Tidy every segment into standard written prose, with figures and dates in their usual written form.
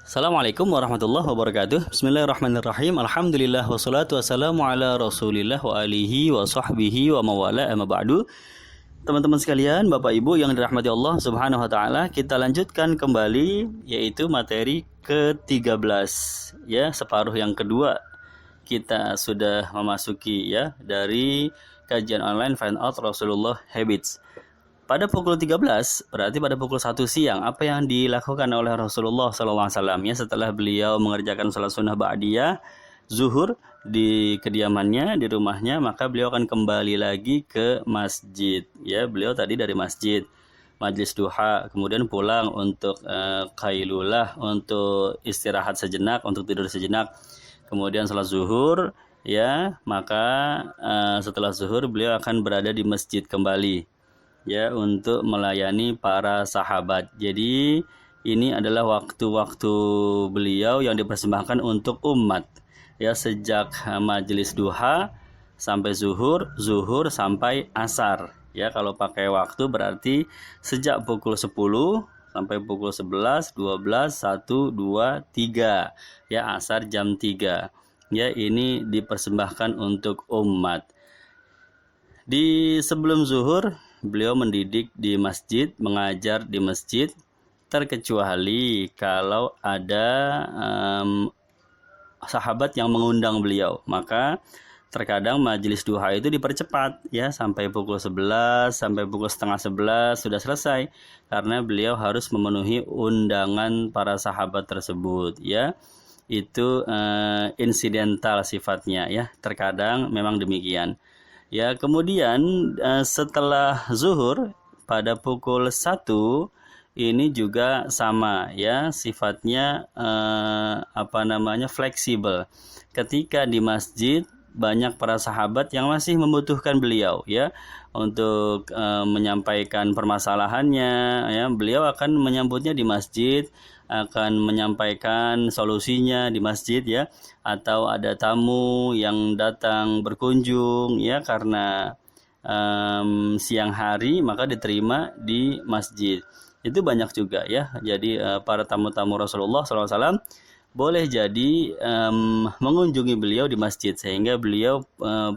Assalamualaikum warahmatullahi wabarakatuh. Bismillahirrahmanirrahim. Alhamdulillah wassalatu wassalamu ala Rasulillah wa alihi wa sahbihi wa mawala amma ba'du. Teman-teman sekalian, Bapak Ibu yang dirahmati Allah Subhanahu wa taala, kita lanjutkan kembali yaitu materi ke-13 ya, separuh yang kedua. Kita sudah memasuki ya dari kajian online Find Out Rasulullah Habits. Pada pukul 13, berarti pada pukul 1 siang, apa yang dilakukan oleh Rasulullah SAW ya, setelah beliau mengerjakan salat sunnah ba'diyah zuhur di kediamannya, di rumahnya, maka beliau akan kembali lagi ke masjid. Ya, beliau tadi dari masjid, majlis duha, kemudian pulang untuk qailulah, untuk istirahat sejenak, untuk tidur sejenak. Kemudian salat zuhur, ya, maka setelah zuhur beliau akan berada di masjid kembali. Ya, untuk melayani para sahabat. Jadi ini adalah waktu-waktu beliau yang dipersembahkan untuk umat. Ya, sejak majelis duha sampai zuhur, zuhur sampai asar. Ya, kalau pakai waktu berarti sejak pukul 10 sampai pukul 11, 12, 1, 2, 3. Ya, asar jam 3. Ya, ini dipersembahkan untuk umat. Di sebelum zuhur beliau mendidik di masjid, mengajar di masjid, terkecuali kalau ada sahabat yang mengundang beliau, maka terkadang majelis duha itu dipercepat ya, sampai pukul 11, sampai pukul setengah 11 sudah selesai, karena beliau harus memenuhi undangan para sahabat tersebut ya. Itu insidental sifatnya ya, terkadang memang demikian. Ya, kemudian setelah zuhur pada pukul 1 ini juga sama ya, sifatnya fleksibel. Ketika di masjid banyak para sahabat yang masih membutuhkan beliau ya untuk menyampaikan permasalahannya ya, beliau akan menyambutnya di masjid, akan menyampaikan solusinya di masjid ya, atau ada tamu yang datang berkunjung ya karena siang hari, maka diterima di masjid. Itu banyak juga ya. Jadi para tamu-tamu Rasulullah SAW boleh jadi mengunjungi beliau di masjid, sehingga beliau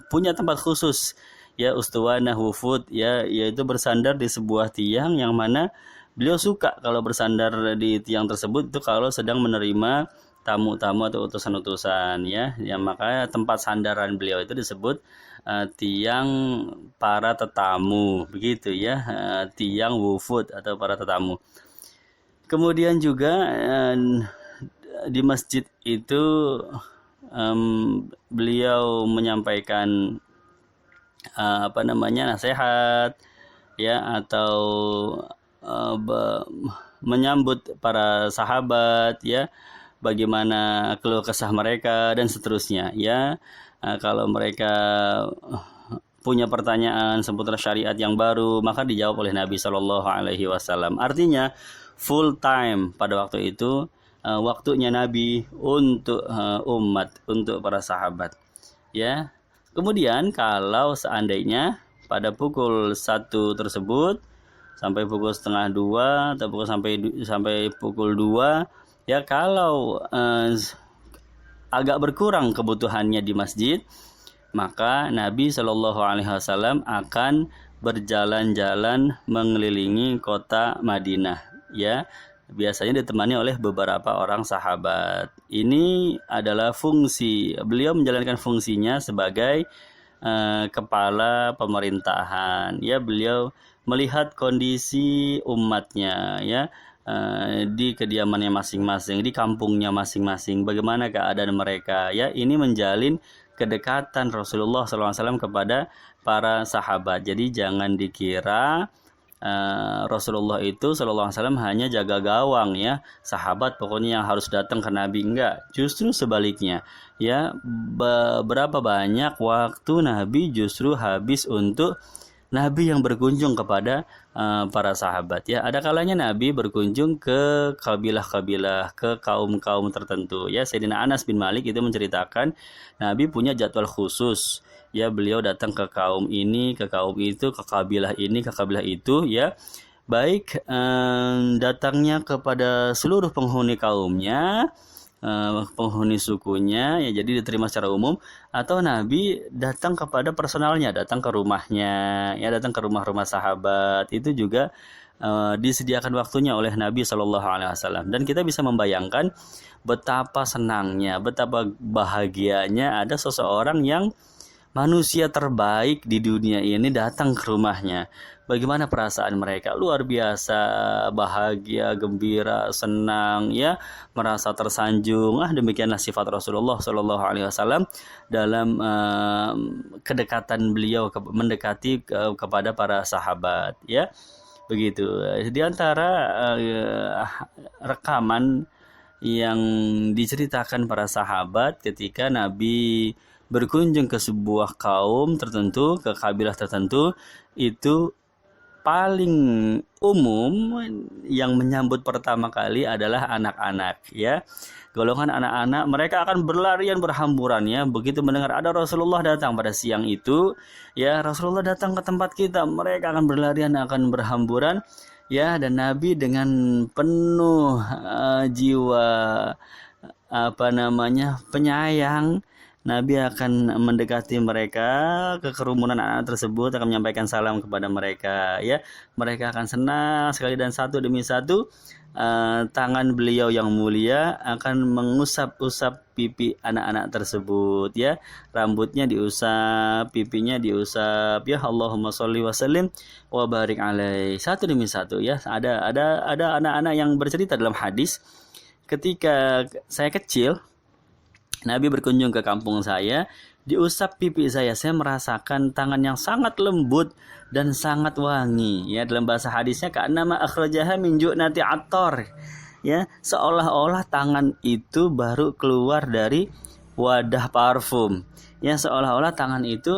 punya tempat khusus ya, ustuwanah wufud ya, yaitu bersandar di sebuah tiang yang mana beliau suka kalau bersandar di tiang tersebut itu kalau sedang menerima tamu-tamu atau utusan-utusan ya. Ya, maka tempat sandaran beliau itu disebut tiang para tetamu, begitu ya, tiang wufud atau para tetamu. Kemudian juga di masjid itu beliau menyampaikan nasihat ya, atau menyambut para sahabat ya, bagaimana keluh kesah mereka dan seterusnya ya. Kalau mereka punya pertanyaan seputar syariat yang baru, maka dijawab oleh Nabi Shallallahu Alaihi Wasallam. Artinya full time pada waktu itu, waktunya Nabi untuk umat, untuk para sahabat ya. Kemudian kalau seandainya pada pukul 1 tersebut sampai pukul setengah 2 atau sampai pukul 2 ya, kalau agak berkurang kebutuhannya di masjid, maka Nabi Shallallahu Alaihi Wasallam akan berjalan-jalan mengelilingi kota Madinah ya, biasanya ditemani oleh beberapa orang sahabat. Ini adalah fungsi beliau, menjalankan fungsinya sebagai kepala pemerintahan ya. Beliau melihat kondisi umatnya ya, di kediamannya masing-masing, di kampungnya masing-masing, bagaimana keadaan mereka ya. Ini menjalin kedekatan Rasulullah SAW kepada para sahabat. Jadi jangan dikira Rasulullah itu SAW hanya jaga gawang ya, sahabat pokoknya yang harus datang ke Nabi, enggak. Justru sebaliknya ya, berapa banyak waktu Nabi justru habis untuk Nabi yang berkunjung kepada para sahabat ya. Ada kalanya Nabi berkunjung ke kabilah-kabilah, ke kaum-kaum tertentu ya. Sayyidina Anas bin Malik itu menceritakan Nabi punya jadwal khusus ya, beliau datang ke kaum ini, ke kaum itu, ke kabilah ini, ke kabilah itu ya. baik datangnya kepada seluruh penghuni kaumnya, penghuni sukunya, ya jadi diterima secara umum, atau Nabi datang kepada personalnya, datang ke rumahnya, ya datang ke rumah-rumah sahabat, itu juga disediakan waktunya oleh Nabi Shallallahu Alaihi Wasallam. Dan kita bisa membayangkan betapa senangnya, betapa bahagianya ada seseorang yang manusia terbaik di dunia ini datang ke rumahnya. Bagaimana perasaan mereka? Luar biasa, bahagia, gembira, senang, ya, merasa tersanjung. Demikianlah sifat Rasulullah Shallallahu Alaihi Wasallam dalam kedekatan beliau mendekati kepada para sahabat, ya, begitu. Di antara rekaman yang diceritakan para sahabat ketika Nabi berkunjung ke sebuah kaum tertentu, ke kabilah tertentu, itu paling umum yang menyambut pertama kali adalah anak-anak, ya. Golongan anak-anak, mereka akan berlarian berhamburan, ya. Begitu mendengar ada Rasulullah datang pada siang itu, ya, Rasulullah datang ke tempat kita, mereka akan berlarian, akan berhamburan, ya. Dan Nabi dengan penuh jiwa penyayang, Nabi akan mendekati mereka, ke kerumunan anak tersebut, akan menyampaikan salam kepada mereka, ya. Mereka akan senang sekali, dan satu demi satu tangan beliau yang mulia akan mengusap-usap pipi anak-anak tersebut, ya. Rambutnya diusap, pipinya diusap, ya. Allahumma sholli wa sallim wa barik alaih. Satu demi satu, ya. Ada anak-anak yang bercerita dalam hadis, ketika saya kecil, Nabi berkunjung ke kampung saya, diusap pipi saya merasakan tangan yang sangat lembut dan sangat wangi, ya. Dalam bahasa hadisnya, ka'annama akhrajaha min ju'nati attor, ya, seolah-olah tangan itu baru keluar dari wadah parfum, ya, seolah-olah tangan itu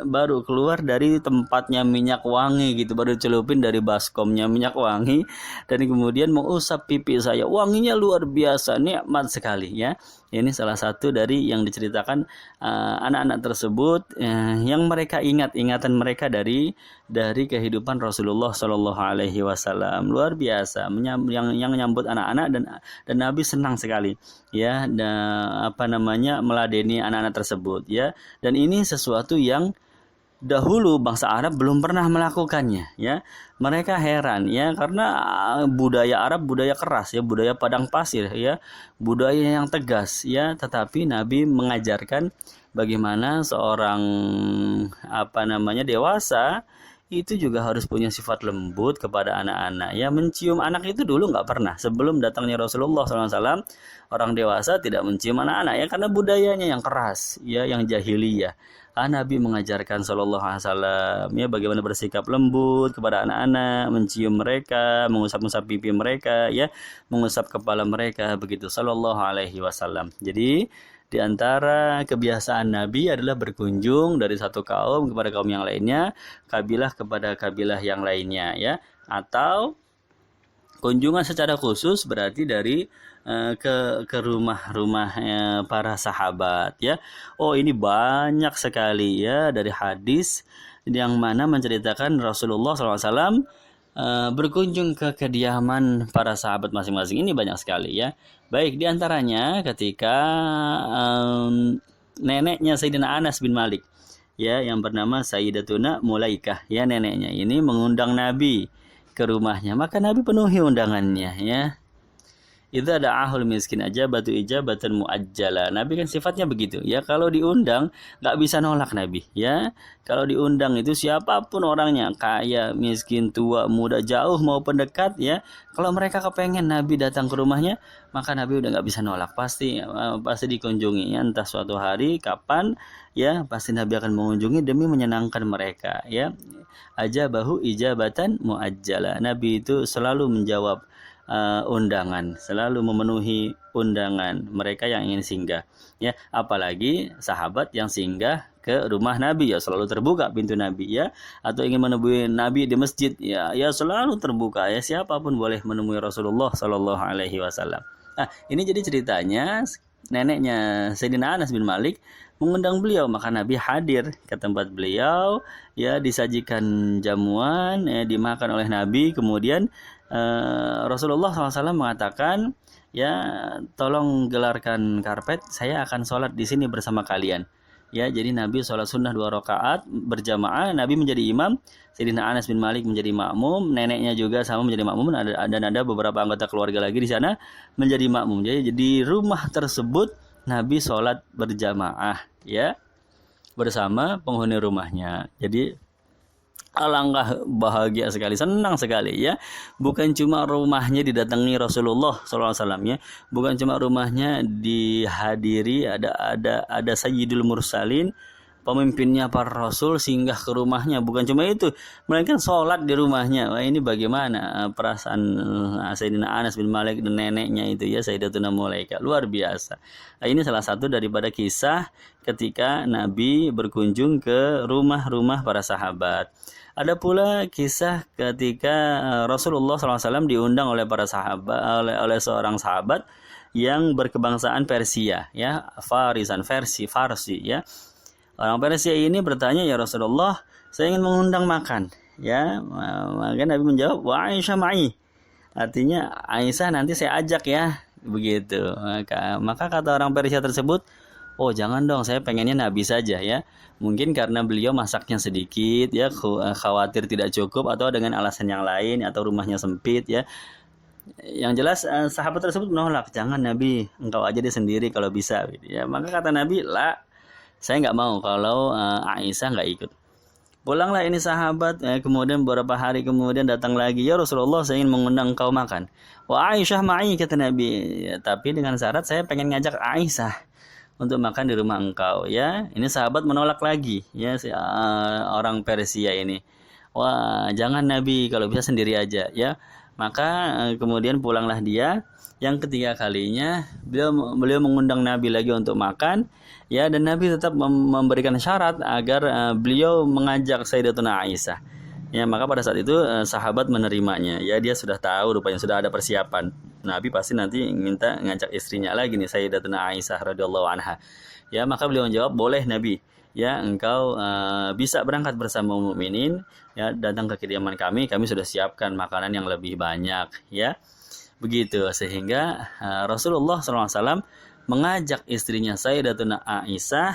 baru keluar dari tempatnya minyak wangi gitu, baru celupin dari baskomnya minyak wangi, dan kemudian mengusap pipi saya, wanginya luar biasa, nikmat sekali, ya. Ini salah satu dari yang diceritakan anak-anak tersebut, yang mereka ingatan mereka dari kehidupan Rasulullah Shallallahu Alaihi Wasallam. Luar biasa, yang menyambut anak-anak, dan Nabi senang sekali, ya, meladeni anak-anak tersebut, ya. Dan ini sesuatu yang dahulu bangsa Arab belum pernah melakukannya, ya. Mereka heran, ya, karena budaya Arab budaya keras, ya, budaya padang pasir, ya, budaya yang tegas, ya. Tetapi Nabi mengajarkan bagaimana seorang dewasa itu juga harus punya sifat lembut kepada anak-anak, ya. Mencium anak itu dulu nggak pernah, sebelum datangnya Rasulullah SAW, orang dewasa tidak mencium anak-anak, ya, karena budayanya yang keras, ya, yang jahiliyah. Nabi mengajarkan Sallallahu Alaihi Wasallam, ya, bagaimana bersikap lembut kepada anak-anak, mencium mereka, mengusap-usap pipi mereka, ya, mengusap kepala mereka, begitu Sallallahu Alaihi Wasallam. Jadi di antara kebiasaan Nabi adalah berkunjung dari satu kaum kepada kaum yang lainnya, kabilah kepada kabilah yang lainnya, ya, atau kunjungan secara khusus berarti dari ke rumah-rumah para sahabat, ya. Oh, ini banyak sekali, ya, dari hadis yang mana menceritakan Rasulullah SAW berkunjung ke kediaman para sahabat masing-masing. Ini banyak sekali, ya. Baik, diantaranya ketika neneknya Sayyidina Anas bin Malik, ya, yang bernama Sayyidatuna Mulaikah, ya, neneknya ini mengundang Nabi ke rumahnya, maka Nabi penuhi undangannya, ya. Idza da'ahul miskin ajabatu ijabatan muajjala. Nabi kan sifatnya begitu, ya. Kalau diundang nggak bisa nolak Nabi, ya. Kalau diundang itu siapapun orangnya, kaya, miskin, tua, muda, jauh maupun dekat, ya. Kalau mereka kepengen Nabi datang ke rumahnya, maka Nabi udah nggak bisa nolak, pasti dikunjungi, ya. Entah suatu hari kapan, ya, pasti Nabi akan mengunjungi demi menyenangkan mereka, ya. Ajabahu ijabatan muajjala. Nabi itu selalu menjawab undangan, selalu memenuhi undangan mereka yang ingin singgah, ya. Apalagi sahabat yang singgah ke rumah Nabi, ya, selalu terbuka pintu Nabi, ya. Atau ingin menemui Nabi di masjid, ya selalu terbuka, ya. Siapapun boleh menemui Rasulullah Shallallahu Alaihi Wasallam. Ini jadi ceritanya neneknya Sayyidina Anas bin Malik mengundang beliau, maka Nabi hadir ke tempat beliau, ya disajikan jamuan, ya, dimakan oleh Nabi. Kemudian Rasulullah SAW mengatakan, ya tolong gelarkan karpet, saya akan sholat di sini bersama kalian. Ya, jadi Nabi sholat sunnah 2 rakaat berjamaah, Nabi menjadi imam, Sayyidina Anas bin Malik menjadi makmum, neneknya juga sama menjadi makmum, dan ada beberapa anggota keluarga lagi di sana menjadi makmum. Jadi di rumah tersebut Nabi sholat berjamaah, ya, bersama penghuni rumahnya. Jadi alangkah bahagia sekali, senang sekali, ya. Bukan cuma rumahnya didatangi Rasulullah SAW, ya. Bukan cuma rumahnya dihadiri, ada Sayyidul Mursalin, pemimpinnya para Rasul singgah ke rumahnya. Bukan cuma itu, melainkan sholat di rumahnya. Wah, ini bagaimana perasaan Sayyidina Anas bin Malik dan neneknya itu, ya, Sayyidatuna Mulaika, luar biasa. Nah, ini salah satu daripada kisah ketika Nabi berkunjung ke rumah-rumah para sahabat. Ada pula kisah ketika Rasulullah SAW diundang oleh para sahabat, oleh seorang sahabat yang berkebangsaan Persia, ya, Farsi, ya. Orang Persia ini bertanya, ya Rasulullah, saya ingin mengundang makan, ya. Maka Nabi menjawab, wa Aisyah ma'i, artinya Aisyah nanti saya ajak, ya, begitu. Maka kata orang Persia tersebut, oh jangan dong, saya pengennya Nabi saja, ya. Mungkin karena beliau masaknya sedikit, ya, khawatir tidak cukup, atau dengan alasan yang lain, atau rumahnya sempit, ya. Yang jelas sahabat tersebut menolak, jangan Nabi, engkau aja dia sendiri kalau bisa, gitu, ya. Maka kata Nabi, lah, saya nggak mau kalau Aisyah nggak ikut. Pulanglah ini sahabat, kemudian beberapa hari kemudian datang lagi, ya Rasulullah, saya ingin mengundang engkau makan. Wah, Aisyah ma'i, kata Nabi, ya, tapi dengan syarat saya pengen ngajak Aisyah untuk makan di rumah engkau, ya. Ini sahabat menolak lagi, ya, orang Persia ini. Wah, jangan Nabi, kalau bisa sendiri aja, ya. Maka kemudian pulanglah dia. Yang ketiga kalinya beliau mengundang Nabi lagi untuk makan, ya, dan Nabi tetap memberikan syarat agar beliau mengajak Sayyidatuna Aisyah. Ya, maka pada saat itu sahabat menerimanya. Ya, dia sudah tahu rupanya sudah ada persiapan. Nabi pasti nanti minta ngajak istrinya lagi nih, Sayyidatuna Aisyah radhiyallahu anha. Ya, maka beliau menjawab, boleh Nabi. Ya, engkau bisa berangkat bersama mukminin, ya, datang ke kediaman kami sudah siapkan makanan yang lebih banyak, ya. Begitu, sehingga Rasulullah SAW mengajak istrinya Sayyidatuna Aisyah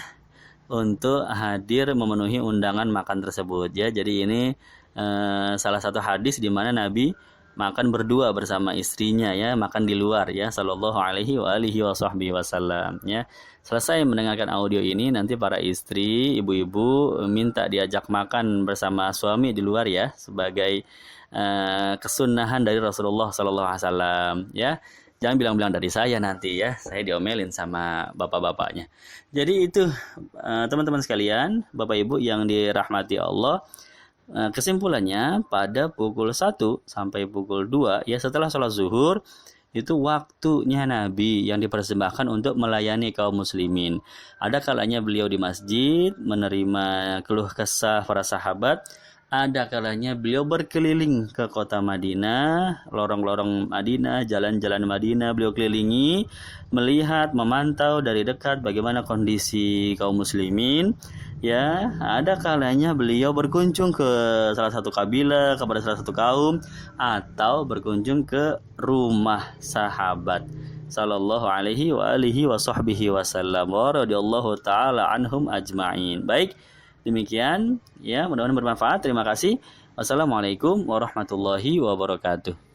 untuk hadir memenuhi undangan makan tersebut, ya. Jadi ini salah satu hadis di mana Nabi makan berdua bersama istrinya, ya, makan di luar, ya, sallallahu alaihi wa alihi wasallam, ya. Selesai mendengarkan audio ini, nanti para istri, ibu-ibu minta diajak makan bersama suami di luar, ya, sebagai kesunahan dari Rasulullah sallallahu alaihi wasallam, ya. Jangan bilang-bilang dari saya nanti, ya, saya diomelin sama bapak-bapaknya. Jadi itu teman-teman sekalian, Bapak Ibu yang dirahmati Allah. Kesimpulannya, pada pukul 1 sampai pukul 2, ya, setelah sholat zuhur, itu waktunya Nabi yang dipersembahkan untuk melayani kaum muslimin. Ada kalanya beliau di masjid menerima keluh kesah para sahabat. Ada kalanya beliau berkeliling ke kota Madinah, lorong-lorong Madinah, jalan-jalan Madinah beliau kelilingi, melihat, memantau dari dekat bagaimana kondisi kaum muslimin. Ya, ada kalanya beliau berkunjung ke salah satu kabilah, kepada salah satu kaum, atau berkunjung ke rumah sahabat sallallahu alaihi wa alihi wa sahbihi wasallam wa radhiyallahu taala anhum ajma'in. Baik, demikian, ya, mudah-mudahan bermanfaat. Terima kasih. Wassalamualaikum warahmatullahi wabarakatuh.